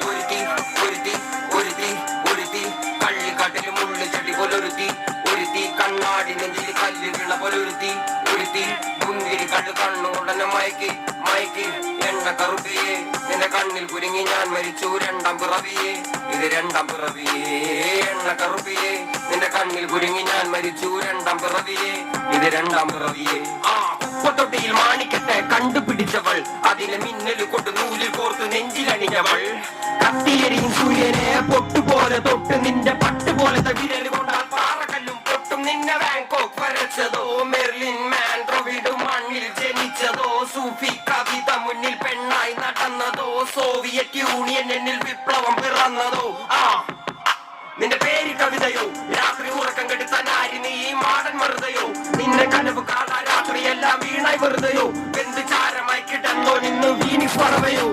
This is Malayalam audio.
ഒരുത്തി ഒരുത്തി ഒരുത്തി ഒരുത്തി കള്ളിക്കാട്ടിൽ മുള്ളു ചട്ടി പോലൊരുത്തി ഒരുത്തി കണ്ണാടി നെഞ്ചിൽ കല്ല് വീണ പോലൊരുത്തി ഒരുത്തി മുന്തിരി കണ്ട് കണ്ണുകൊണ്ടന്നെ മയക്കി മയക്കി എണ്ണ കറുപ്പിയെ നിന്റെ കണ്ണിൽ കുരുങ്ങി ഞാൻ മരിച്ചു രണ്ടാം പിറവിയെ ഇത് രണ്ടാം പിറവിയെ എണ്ണ കറുപ്പിയെ നിന്റെ കണ്ണിൽ കുരുങ്ങി ഞാൻ മരിച്ചു രണ്ടാം പിറവിയെ ഇത് രണ്ടാം പിറവിയെ ആ കുപ്പത്തൊട്ടിയിൽ മാണിക്കട്ടെ കണ്ടുപിടിച്ചവൾ അതിനെ മിന്നല് കൊണ്ട് നൂലിൽ കോർത്ത് നെഞ്ചിലണിഞ്ഞവൾ കത്തിയെരിയും സൂര്യനെ പൊട്ടുപോലെ തൊട്ട് നിന്റെ പട്ടുപോലത്തെ വിരൽ കൊണ്ടാൽ പാറക്കല്ലും പൊട്ടും നിന്നെ ബാങ്കോക്ക് വരച്ചതോ മെർലിൻ മാൻഡ്രോവിഡ് മണ്ണിൽ ജനിച്ചതോ സൂഫി കവിത മുന്നിൽ പെണ്ണായി നടന്നതോ സോവിയറ്റ് യൂണിയൻ എന്നിൽ വിപ്ലവം പിറന്നതോ ആ നിന്റെ പേര് കവിതയോ രാത്രി ഉറക്കം കെടുത്ത നാരി നീ മാടൻ മറുതയോ നിന്റെ കനവ് കാണാ രാത്രി എല്ലാം വീണായി വെറുതെയോ എന്ത് ചാരമായി കിടന്നോ നിന്ന് വീണി പറവയോ